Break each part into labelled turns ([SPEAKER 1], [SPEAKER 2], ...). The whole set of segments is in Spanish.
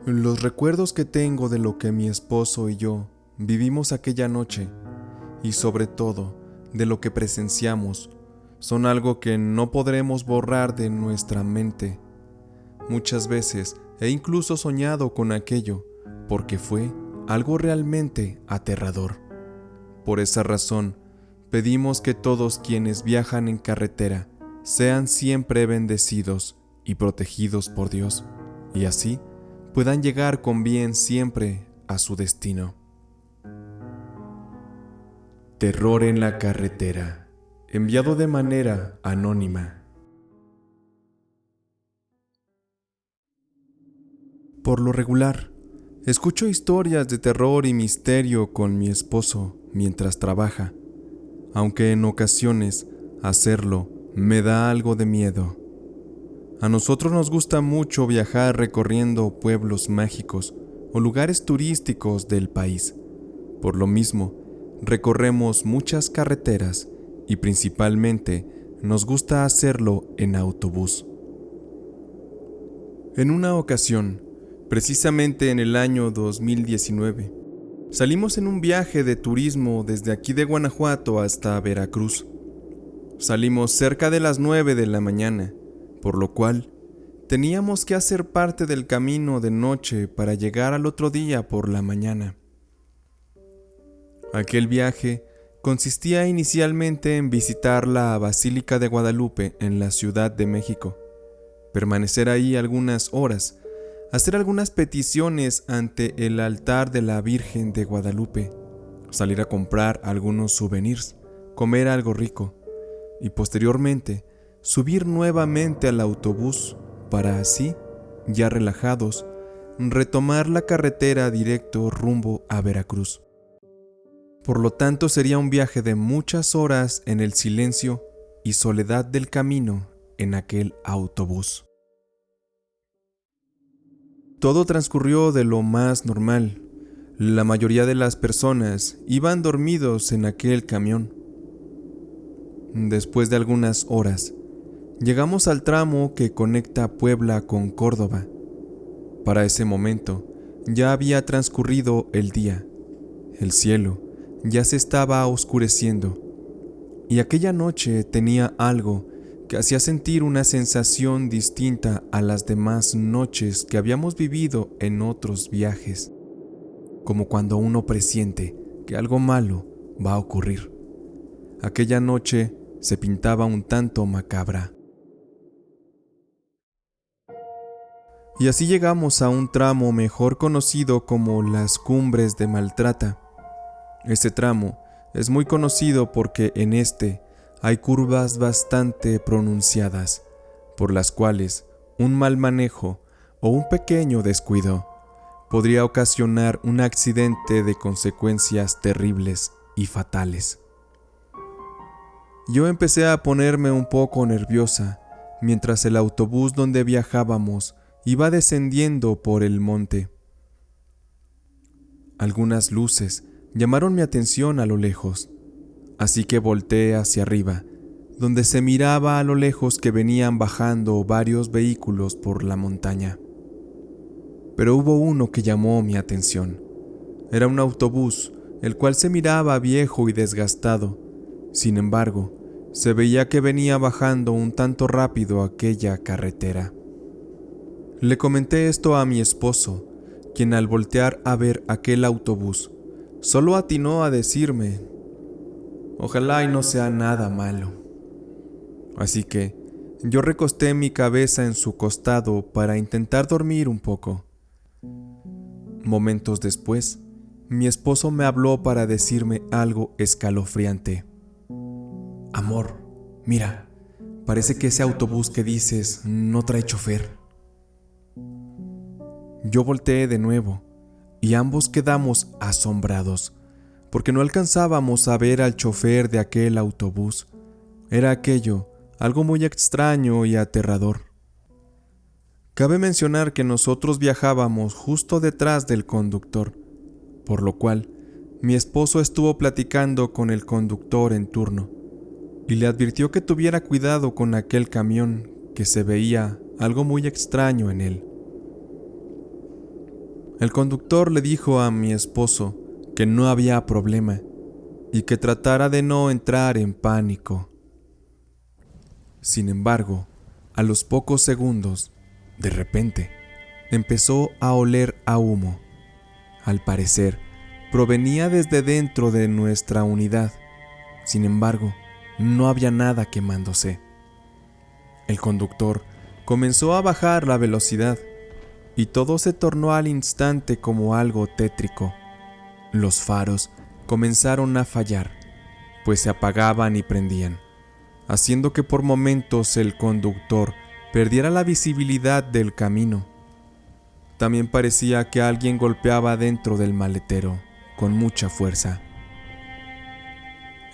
[SPEAKER 1] Los recuerdos que tengo de lo que mi esposo y yo vivimos aquella noche, y sobre todo de lo que presenciamos, son algo que no podremos borrar de nuestra mente. Muchas veces he incluso soñado con aquello, porque fue algo realmente aterrador. Por esa razón, pedimos que todos quienes viajan en carretera sean siempre bendecidos y protegidos por Dios, y así puedan llegar con bien siempre a su destino. Terror en la carretera, enviado de manera anónima. Por lo regular, escucho historias de terror y misterio con mi esposo mientras trabaja, aunque en ocasiones hacerlo me da algo de miedo. A nosotros nos gusta mucho viajar recorriendo pueblos mágicos o lugares turísticos del país. Por lo mismo, recorremos muchas carreteras y principalmente nos gusta hacerlo en autobús. En una ocasión, precisamente en el año 2019, salimos en un viaje de turismo desde aquí de Guanajuato hasta Veracruz. Salimos cerca de las 9 de la mañana, por lo cual teníamos que hacer parte del camino de noche para llegar al otro día por la mañana. Aquel viaje consistía inicialmente en visitar la Basílica de Guadalupe en la Ciudad de México, permanecer ahí algunas horas, hacer algunas peticiones ante el altar de la Virgen de Guadalupe, salir a comprar algunos souvenirs, comer algo rico y posteriormente subir nuevamente al autobús para así, ya relajados, retomar la carretera directo rumbo a Veracruz. Por lo tanto, sería un viaje de muchas horas en el silencio y soledad del camino en aquel autobús. Todo transcurrió de lo más normal. La mayoría de las personas iban dormidos en aquel camión. Después de algunas horas, llegamos al tramo que conecta Puebla con Córdoba. Para ese momento, ya había transcurrido el día. El cielo ya se estaba oscureciendo, y aquella noche tenía algo que hacía sentir una sensación distinta a las demás noches que habíamos vivido en otros viajes, como cuando uno presiente que algo malo va a ocurrir. Aquella noche se pintaba un tanto macabra. Y así llegamos a un tramo mejor conocido como las Cumbres de Maltrata. Este tramo es muy conocido porque en este hay curvas bastante pronunciadas, por las cuales un mal manejo o un pequeño descuido podría ocasionar un accidente de consecuencias terribles y fatales. Yo empecé a ponerme un poco nerviosa mientras el autobús donde viajábamos iba descendiendo por el monte. Algunas luces llamaron mi atención a lo lejos, así que volteé hacia arriba, donde se miraba a lo lejos que venían bajando varios vehículos por la montaña. Pero hubo uno que llamó mi atención. Era un autobús, el cual se miraba viejo y desgastado. Sin embargo, se veía que venía bajando un tanto rápido aquella carretera. Le comenté esto a mi esposo, quien al voltear a ver aquel autobús, solo atinó a decirme: «Ojalá y no sea nada malo». Así que yo recosté mi cabeza en su costado para intentar dormir un poco. Momentos después, mi esposo me habló para decirme algo escalofriante. «Amor, mira, parece que ese autobús que dices no trae chofer». Yo volteé de nuevo y ambos quedamos asombrados, porque no alcanzábamos a ver al chofer de aquel autobús. Era aquello algo muy extraño y aterrador. Cabe mencionar que nosotros viajábamos justo detrás del conductor, por lo cual mi esposo estuvo platicando con el conductor en turno y le advirtió que tuviera cuidado con aquel camión, que se veía algo muy extraño en él. El conductor le dijo a mi esposo que no había problema y que tratara de no entrar en pánico. Sin embargo, a los pocos segundos, de repente, empezó a oler a humo. Al parecer, provenía desde dentro de nuestra unidad. Sin embargo, no había nada quemándose. El conductor comenzó a bajar la velocidad y todo se tornó al instante como algo tétrico. Los faros comenzaron a fallar, pues se apagaban y prendían, haciendo que por momentos el conductor perdiera la visibilidad del camino. También parecía que alguien golpeaba dentro del maletero con mucha fuerza.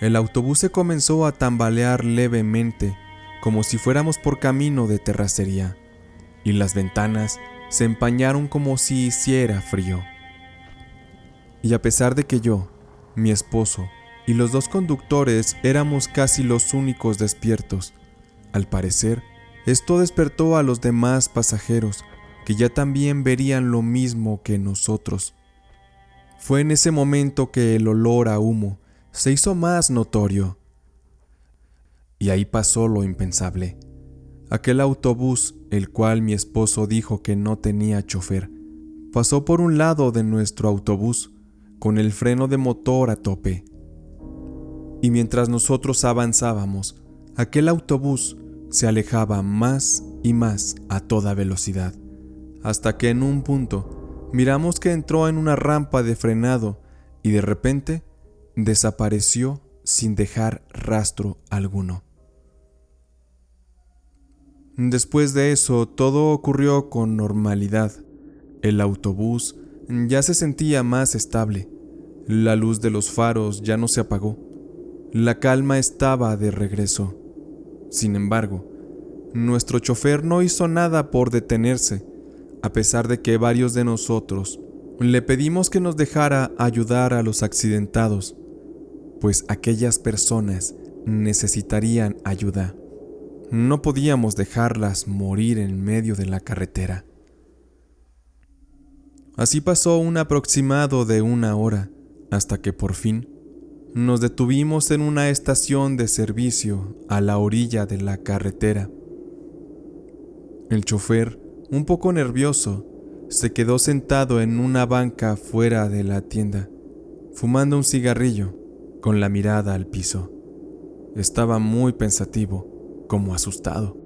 [SPEAKER 1] El autobús se comenzó a tambalear levemente, como si fuéramos por camino de terracería, y las ventanas se empañaron como si hiciera frío. Y a pesar de que yo, mi esposo y los dos conductores éramos casi los únicos despiertos, al parecer, esto despertó a los demás pasajeros, que ya también verían lo mismo que nosotros. Fue en ese momento que el olor a humo se hizo más notorio. Y ahí pasó lo impensable. Aquel autobús, el cual mi esposo dijo que no tenía chofer, pasó por un lado de nuestro autobús, con el freno de motor a tope. Y mientras nosotros avanzábamos, aquel autobús se alejaba más y más a toda velocidad, hasta que en un punto miramos que entró en una rampa de frenado y de repente desapareció sin dejar rastro alguno. Después de eso, todo ocurrió con normalidad. El autobús ya se sentía más estable. La luz de los faros ya no se apagó. La calma estaba de regreso. Sin embargo, nuestro chofer no hizo nada por detenerse, a pesar de que varios de nosotros le pedimos que nos dejara ayudar a los accidentados, pues aquellas personas necesitarían ayuda. No podíamos dejarlas morir en medio de la carretera. Así pasó un aproximado de 1 hora, hasta que por fin nos detuvimos en una estación de servicio a la orilla de la carretera. El chofer, un poco nervioso, se quedó sentado en una banca fuera de la tienda, fumando un cigarrillo, con la mirada al piso. Estaba muy pensativo, como asustado.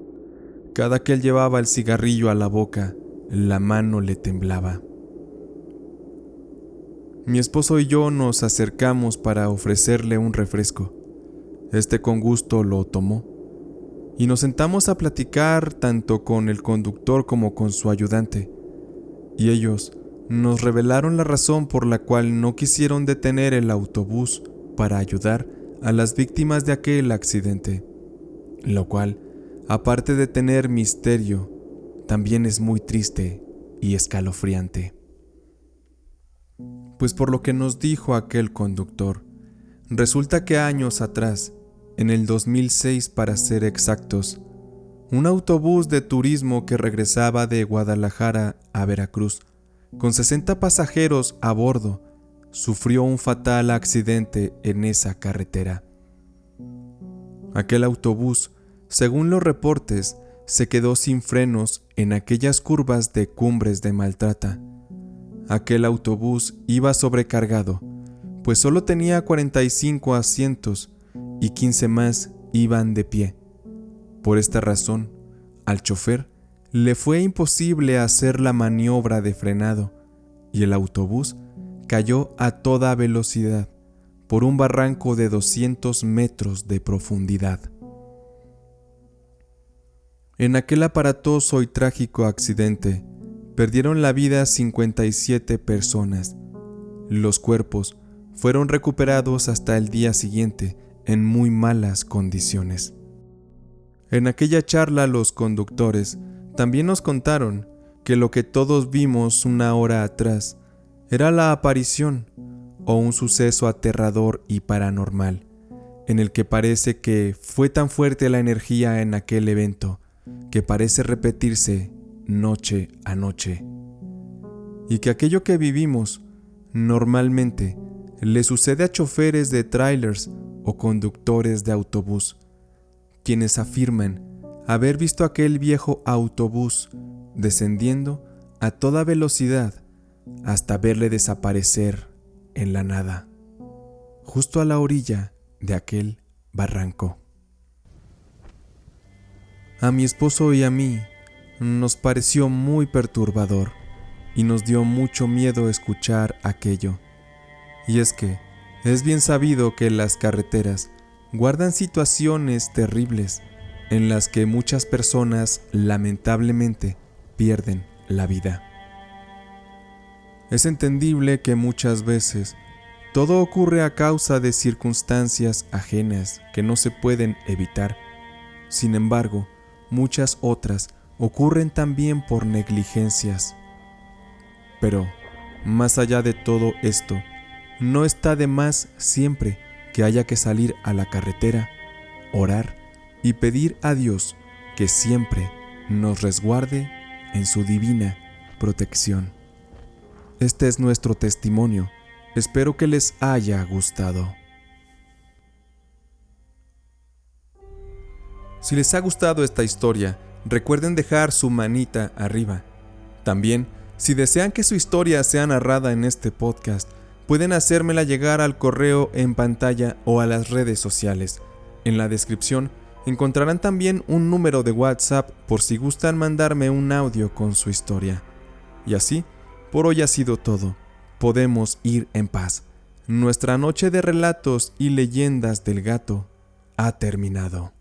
[SPEAKER 1] Cada que él llevaba el cigarrillo a la boca, la mano le temblaba. Mi esposo y yo nos acercamos para ofrecerle un refresco. Este con gusto lo tomó, y nos sentamos a platicar tanto con el conductor como con su ayudante, y ellos nos revelaron la razón por la cual no quisieron detener el autobús para ayudar a las víctimas de aquel accidente, lo cual, aparte de tener misterio, también es muy triste y escalofriante. Pues por lo que nos dijo aquel conductor, resulta que años atrás, en el 2006 para ser exactos, un autobús de turismo que regresaba de Guadalajara a Veracruz, con 60 pasajeros a bordo, sufrió un fatal accidente en esa carretera. Aquel autobús, según los reportes, se quedó sin frenos en aquellas curvas de Cumbres de Maltrata. Aquel autobús iba sobrecargado, pues solo tenía 45 asientos y 15 más iban de pie. Por esta razón, al chofer le fue imposible hacer la maniobra de frenado y el autobús cayó a toda velocidad por un barranco de 200 metros de profundidad. En aquel aparatoso y trágico accidente, perdieron la vida 57 personas. Los cuerpos fueron recuperados hasta el día siguiente en muy malas condiciones. En aquella charla los conductores también nos contaron que lo que todos vimos 1 hora atrás era la aparición o un suceso aterrador y paranormal, en el que parece que fue tan fuerte la energía en aquel evento que parece repetirse noche a noche. y que aquello que vivimos normalmente le sucede a choferes de trailers o conductores de autobús, quienes afirman haber visto aquel viejo autobús descendiendo a toda velocidad hasta verle desaparecer en la nada, justo a la orilla de aquel barranco. A mi esposo y a mí nos pareció muy perturbador y nos dio mucho miedo escuchar aquello. Y es que es bien sabido que las carreteras guardan situaciones terribles en las que muchas personas lamentablemente pierden la vida. Es entendible que muchas veces todo ocurre a causa de circunstancias ajenas que no se pueden evitar. Sin embargo, muchas otras ocurren también por negligencias. Pero, más allá de todo esto, no está de más siempre que haya que salir a la carretera, orar y pedir a Dios que siempre nos resguarde en su divina protección. Este es nuestro testimonio. Espero que les haya gustado. Si les ha gustado esta historia, recuerden dejar su manita arriba. También, si desean que su historia sea narrada en este podcast, pueden hacérmela llegar al correo en pantalla o a las redes sociales. En la descripción encontrarán también un número de WhatsApp por si gustan mandarme un audio con su historia. Y así, por hoy ha sido todo. Podemos ir en paz. Nuestra noche de relatos y leyendas del gato ha terminado.